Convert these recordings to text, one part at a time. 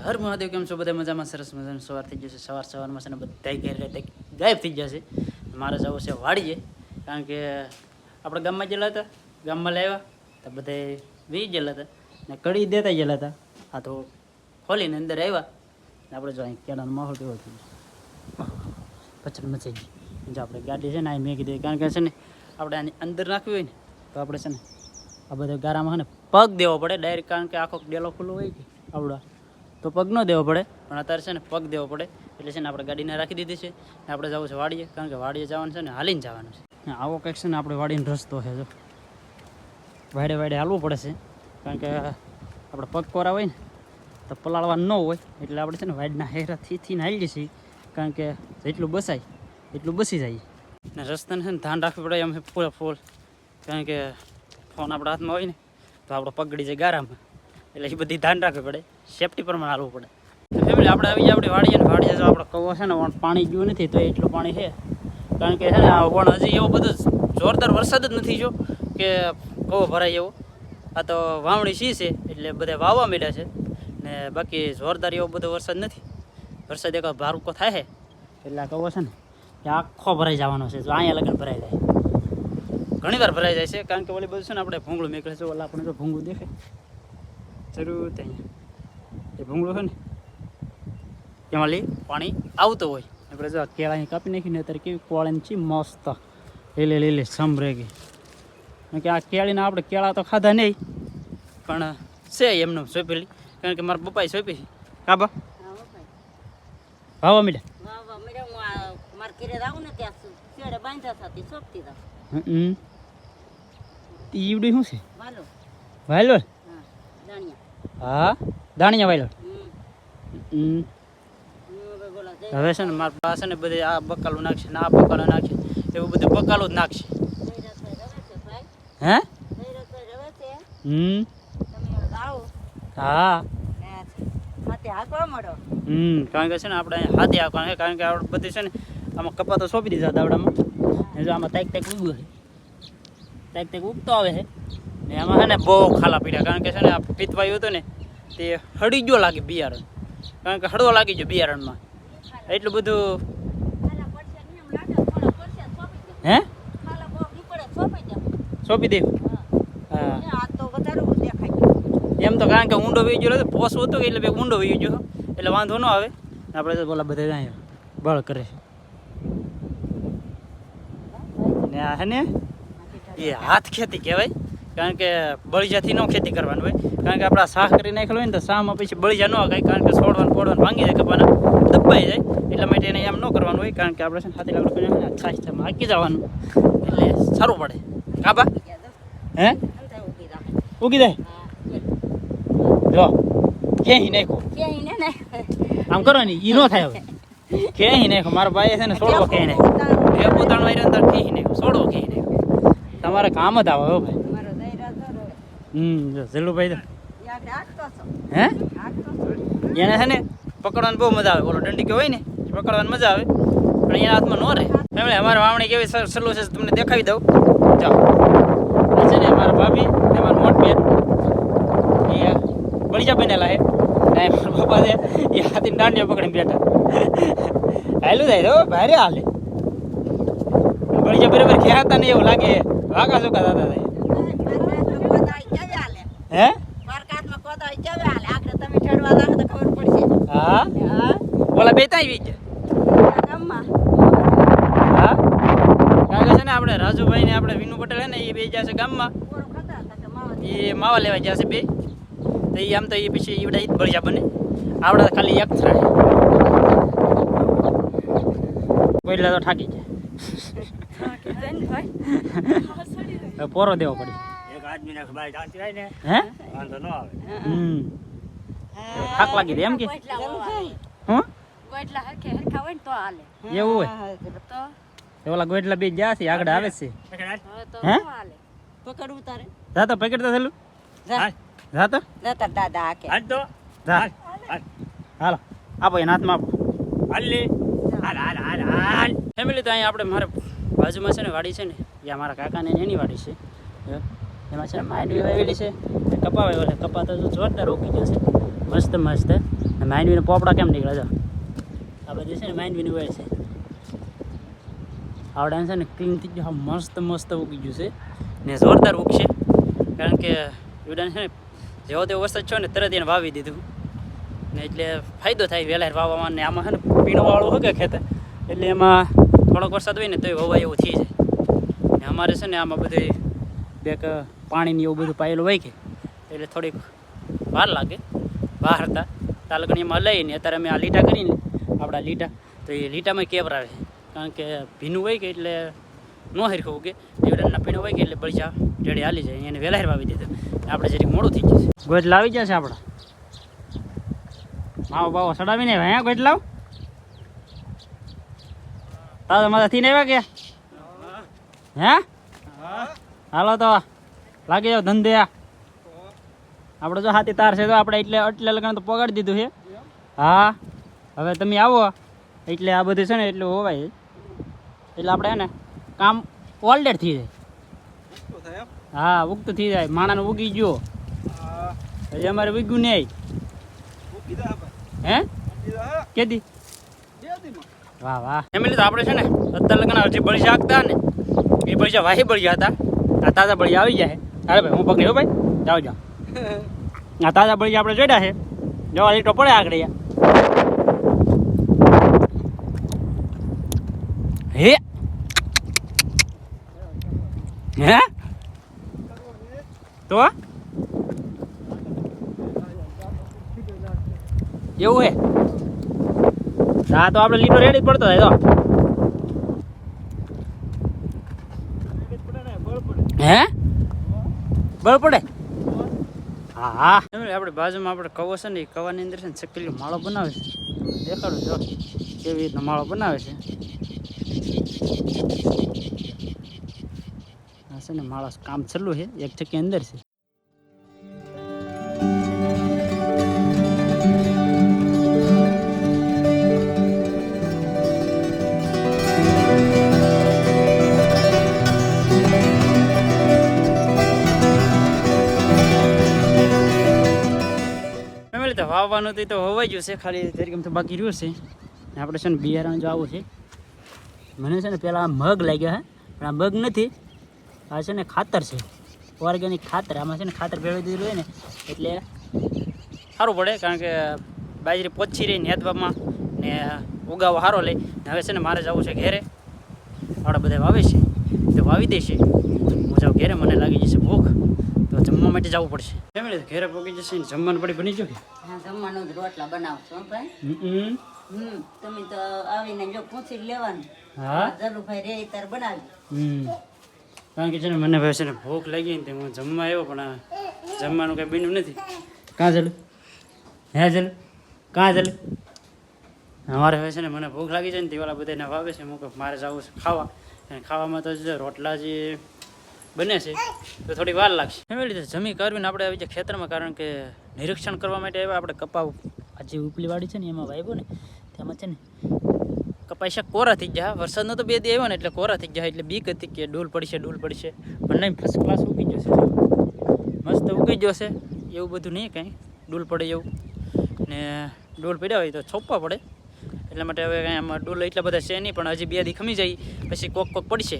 હર મહાદેવ કેમ છો બધા મજામાં? સરસ મજાનું સવાર થઈ જશે. સવારમાં છે ને બધા ઘરે ગાયબ થઈ જશે. મારે જવું છે વાડીએ, કારણ કે આપણે ગામમાં ગયેલા હતા, ગામમાં લાવ્યા તો બધા વી ગયેલા હતા ને કડી દેતા ગયેલા હતા. આ તો ખોલીને અંદર આવ્યા ને આપણે જો અહીં કેળાનો માહોલ કેવો થઈ ગયો, પછડ મચાઈ ગઈ. જો આપણે ગાડી છે ને અહીં મેં કીધી, કારણ કે છે ને આપણે આની અંદર નાખવી હોય ને તો આપણે છે ને આ બધા ગારામાં છે ને પગ દેવો પડે ડાયરેક્ટ, કારણ કે આખો ડેલો ખુલ્લો હોય કે આવડા તો પગ ન દેવો પડે, પણ અત્યારે છે ને પગ દેવો પડે. એટલે છે ને આપણે ગાડીને રાખી દીધી છે ને આપણે જવું છે વાડીએ, કારણ કે વાડીએ જવાનું છે ને હાલીને જવાનું છે. આવો કંઈક છે ને આપણે વાડીનો રસ્તો છે. જો વાડે હાલવું પડે છે, કારણ કે આપણે પગ કોરા હોય ને તો પલાળવા ન હોય, એટલે આપણે છે ને વાડના હેરાથી હાલીએ છીએ, કારણ કે જેટલું બસાય એટલું બસી જાય. ને રસ્તાને છે ને ધ્યાન રાખવું પડે એમ પૂરા ફૂલ, કારણ કે ફોન આપણા હાથમાં હોય ને તો આપણો પગડી જાય ગારામાં, એટલે એ બધી ધ્યાન રાખવી પડે, સેફટી પ્રમાણે હાલવું પડે. ફેમિલી આપણે આવી જાય આપણી વાડીએ ને વાડીએ જો આપણે કવો છે ને પાણી ગયું નથી તો એટલું પાણી છે, કારણ કે છે ને પણ હજી એવો બધો જોરદાર વરસાદ જ નથી જો કે કવો ભરાય એવો. આ તો વાવણી સી છે એટલે બધા વાવવા માંડ્યા છે ને, બાકી જોરદાર એવો બધો વરસાદ નથી. વરસાદ એક ભારૂકો થાય છે એટલે આ કવો છે ને એ આખો ભરાઈ જવાનો છે. જો અહીંયા લગન ભરાઈ જાય, ઘણી વાર ભરાઈ જાય છે, કારણ કે ઓલી બધું છે ને આપણે ભૂંગળું નીકળે છે. ઓલા આપણે જો ભૂંગળું દેખાય જરૂર અહીંયા એ ભૂંગળું છે ને એમાં લઈ પાણી આવતું હોય. આપણે જો કેળાની કાપી નાખીને અત્યારે કેવી કોળીની છે મસ્ત લીલે સમરે ગઈ. કારણ કે આ કેળીને આપણે કેળા તો ખાધા નહીં, પણ છે એમને સોંપેલી, કારણ કે મારા પપ્પાએ સોંપી છે. કાબા ભાવા મીડા ઈવડી શું છે? વાયલોર? હા, દાણિયા વાયલોર. હવે છે ને મારા બા છે ને બધે આ બકાલું નાખશે ને આ બકાલું નાખશે, એવું બધું બકાલું જ નાખશે. હે? હા, કારણ કે છે ને આપણે અહીંયા હાથે હાંકવાનું છે, કારણ કે આપણે બધી છે ને આમાં કપા તો સોંપી દીધા દાવડામાં. જો આમાં તાઈક ઉગ્યું છે, તાઈક ઉગતો આવે છે ને આમાં છે ને બહુ ખાલા પીડ્યા, કારણ કે છે ને આ પીતવાયું હતું ને તે હળી ગયો લાગે બિયારણ, કારણ કે હળવો લાગી ગયો બિયારણમાં એટલું બધું. હે? સોંપી દે? હા એમ તો, કારણ કે ઊંડો વી ગયો પોસ હતું એટલે બે ઊંડો વી ગયો એટલે વાંધો ન આવે. આપણે તો બોલા બધા જાય બળ કરે છે ને. આ હે ને એ હાથ ખેતી કહેવાય, કારણ કે બળીજાથી ન ખેતી કરવાનું હોય, કારણ કે આપણા શાહ કરી નાખેલું હોય ને તો શાહમાં પછી બળીજા ન આગાય, કારણ કે છોડવાનું ભાંગી જાય, કપાના દબાઈ જાય, એટલા માટે એને એમ ન કરવાનું હોય. કારણ કે આપણે છે ને હાથી લાકડું કરીને છાશમાં હાકી જવાનું એટલે સારું પડે. કાબા હે ઉગી જાય? જો ક્યાંય નાખો આમ કરો ને ઈ ન થાય. હવે ક્યાંય નાખો, મારા ભાઈ છે ને છોડવો ક્યાંય નાખો, એ પોતાનો વાયર અંદર ક્યાંય નાખો, છોડવો ક્યાંય નાખો, તમારે કામ જ આવે હો ભાઈ. જલ્લુભાઈ તો હે એને છે ને પકડવાની બહુ મજા આવે. બોલો દંડી કે હોય ને પકડવાની મજા આવે, પણ એના હાથમાં ન રહે. ફેમિલી અમારે વાવણી કેવી સલું છે તમને દેખાવી દઉં. ચાલો છે ને અમારા ભાભી ને અમારા મોટ બેન એ બળીજા બનેલા છે, મારા પપ્પા છે એ હાથીને દાંડિયા પકડીને બેઠા. હાલું થાય તો ભારે હાલે, બળીજા બરાબર ખેરાતા નહીં એવું લાગે, વાઘા ચોખા થતા થાય. હે? હા ઓલા બે ત્યાં આવી ગયા. હા, કારણ કે છે ને આપણે રાજુભાઈ ને આપણે વિનુ પટેલ હે ને એ બે જશે ગામમાં, એ માવા લેવા જશે બે. તો એ આમ તો એ પછી એ બધા બળિયા બને, આવડા ખાલી એક થાય. કોઈલા તો થાકી જાય, પોરો દેવો પડે. હે વાંધો ન આવે. થાક લાગી દે એમ કે એવું હોય તો ઓલા ગોઈટલા બે ગયા છે આગળ આવે છે. હે પકડવું તારે? જા તો પકડતા થેલું જા તો દાદા આકે હાલ તો હાલો આપો એના હાથમાં આપો. હાલ ફેમિલી તો અહીંયા આપણે મારે બાજુમાં છે ને વાડી છે ને, જ્યાં મારા કાકાને એની વાડી છે, એમાં છે ને માંડવી વાવેલી છે, કપા વાવેલા. કપા તો જોરદાર ઉગી ગયો છે, મસ્ત માંડવીને પોપડા કેમ નીકળે જો આ બધી છે ને માંડવીની વેળ છે આવડે છે ને ક્લીન થઈ ગયું મસ્ત મસ્ત ઉગી ગયું છે ને જોરદાર ઉગશે કારણ કે વિડાને છે ને જેવો તેવો વરસાદ છો ને તરત એને વાવી દીધું ને એટલે ફાયદો થાય વહેલા વાવવામાં ને આમાં છે ને પીણુંવાળું હોય કે ખેતર એટલે એમાં થોડોક વરસાદ હોય ને તોય વવાય એવું થઈ જાય ને અમારે છે ને આમાં બધું બેક પાણીની એવું બધું પાયેલું હોય કે એટલે થોડીક વાર લાગે બહાર હતા તાલગણીમાં લઈને અત્યારે અમે આ લીટા કરીને આપણા લીટા તો એ લીટામાં કેવરાવે કારણ કે ભીનું હોય કે એટલે ન હરખું ઉગે એવડાના પીણું હોય કે એટલે બળીજા રેડી હાલી જાય એને વહેલા વાવી દીધું આપણે જરીક મોડું થઈ જશે ગોજ લાવી જશે આપણા માવો બાવો સડાવીને હે ગોજ લાવ તારા માથાથી ને આવ્યા કે હે હાલો તો લાગી જાવ ધંધે આપણે જો હાથી તાર છે તો આપણે એટલે લગન તો પગાડી દીધું છે હા હવે તમે આવો એટલે આ બધું છે ને એટલું હોવાય એટલે આપણે હે ને કામ ઓલ્ડેડ થઈ જાય હા ઉગતું થઈ જાય માણાને ઉગી ગયો હજી અમારે ઉગ્યું નહીં હે કેદી વાહ વાહ ફેમિલી તો આપણે છે ને અત્યારે લગન હજી બળિયા આગતા ને એ બળિયા વાહી બળિયા હતા આ તાજા બળિયા આવી જાય અરે ભાઈ હું પકડ્યો ભાઈ જાઓ જાઓ આ તાજા બળિયા આપણે જોડ્યા છે જવા લીટો પડે આગળ હે હે તો એવું હે હા તો આપણે લીટો રેડી પડતો થાય તો હે બળ પડે હા હા આપણે બાજુમાં આપણે કવો છે ને એ કવાની અંદર છે ને ચકલીનો માળો બનાવે છે દેખાડું જો કેવી રીતનો માળો બનાવે છે આ છે ને માળો કામ ચાલુ છે એક ચક્કી અંદર છે વાવવાનું તો હોવાઈ ગયું છે ખાલી તરીકે તો બાકી રહ્યું છે આપણે છે ને બિયારણ જો આવું છે મને છે ને પહેલાં મગ લાગ્યા હે પણ આ મગ નથી આ છે ને ખાતર છે ઓર્ગેનિક ખાતર આમાં છે ને ખાતર ભેળવી દીધું હોય ને એટલે સારું પડે કારણ કે બાજરી પોચી રહી નેદવામાં ને ઉગાવો સારો લે હવે છે ને મારે જવું છે ઘેરે આપણા બધા વાવે છે તો વાવી દેશે હું જાઉં ઘેરે મને લાગી જશે ભૂખ તો જમવા માટે જવું પડશે ફેમિલી ઘેરે પહોંચી જશે ને જમવાનું પડી બની ગયું કે હા જમવાનું જ રોટલા બનાવશો ભાઈ તમે તો આવીને જો પૂછી લેવાનું હા જલુભાઈ રે તાર બનાવી કારણ કે છે ને મને ભાઈ છે ને ભૂખ લાગી ને તે હું જમવા આવ્યો પણ આ જમવાનું કંઈ બન્યું નથી કાં ચાલુ હે ચાલુ કાં ચાલુ અમારે હવે છે ને મને ભૂખ લાગી જાય ને તે વાળા બધાને વાવે છે હું મારે જવું છે ખાવા અને ખાવામાં તો જે રોટલા જે બને છે તો થોડી વાર લાગશે ફેમિલી જમી કરવીને આપણે આવી જાય ખેતરમાં કારણ કે નિરીક્ષણ કરવા માટે આવ્યા આપણે કપા આજે ઉપલી વાડી છે ને એમાં વાવ્યો ને તેમાં છે ને કપાસા કોરા થઈ ગયા વરસાદનો તો 2 દી આવ્યો ને એટલે કોરા થઈ ગયા એટલે બીક હતી કે ડૂલ પડશે પણ નહીં ફર્સ્ટ ક્લાસ ઉગી જશે મસ્ત ઉગી જશે એવું બધું નહીં કાંઈ ડૂલ પડે એવું ને ડૂલ પડ્યા હોય તો છોપવા પડે એટલા માટે હવે કાંઈ આમાં ડૂલ એટલા બધા છે નહીં પણ હજી 2 દી ખમી જાય પછી કોક પડશે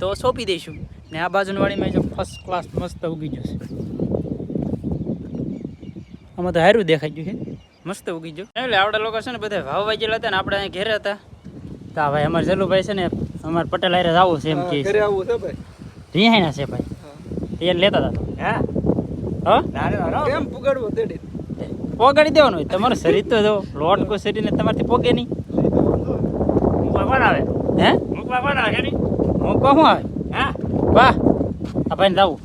તો સોંપી દઈશું ને આ બાજુની વાડીમાં જો ફર્સ્ટ ક્લાસ મસ્ત ઉગી જશે આમાં તો હારું દેખાઈ ગયું છે મસ્ત ઉગી ગયો એટલે આવડા લોકો છે ને બધા વાવવા ગયેલા હતા ને આપણે અહીં ઘેરે હતા તો ભાઈ અમારે જલુભાઈ છે ને અમારે પટેલ હારે આવું છે એમ કે ઘરે આવું છે ભાઈ રિહાણા છે ભાઈ તેલ લેતા હતા કેમ પુગાડવું તેડી પોગાડી દેવાનું હોય તમારું શરીર તો જો લોટ કોઈ શરીરને તમારથી પોગે નહીં આવે હે મૂકવા બનાવે કે નહીં મૂકવા શું આવે હા વાહ આ ભાઈને જાવું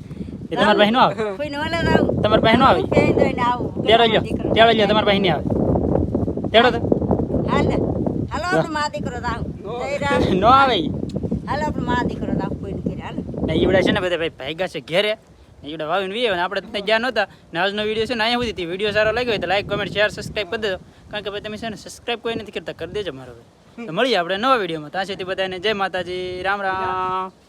એ તમારા ભાઈ નો આવે કોઈને ઓલા આવું તમારા ભાઈ નો આવે પેઈ દઈને આવું તેડો લ્યો તમારા ભાઈ નહીં આવે તેડો તો હાલ હાલો આપણે માં દીકરો જાવ નો આવે હાલો આપણે માં દીકરો જાવ કોઈ ઘરે હાલ ને ઈવડા છે ને બધા ભાઈ ભાગ્યા છે ઘેરે ઈવડા વાવીને વીએ અને આપણે ત્યાં જ્યાં નહોતા ને આજનો વિડીયો છે ને અહીંયા સુધી વિડીયો સારો લાગ્યો હોય તો લાઈક કમેન્ટ શેર સબસ્ક્રાઈબ કરી દેજો કારણ કે ભાઈ તમે છે ને સબસ્ક્રાઈબ કોઈ નથી કરતા કરી દેજો મારો ભાઈ તો મળીએ આપણે નવા વિડીયોમાં ત્યાં સુધી બધાને જય માતાજી રામ રામ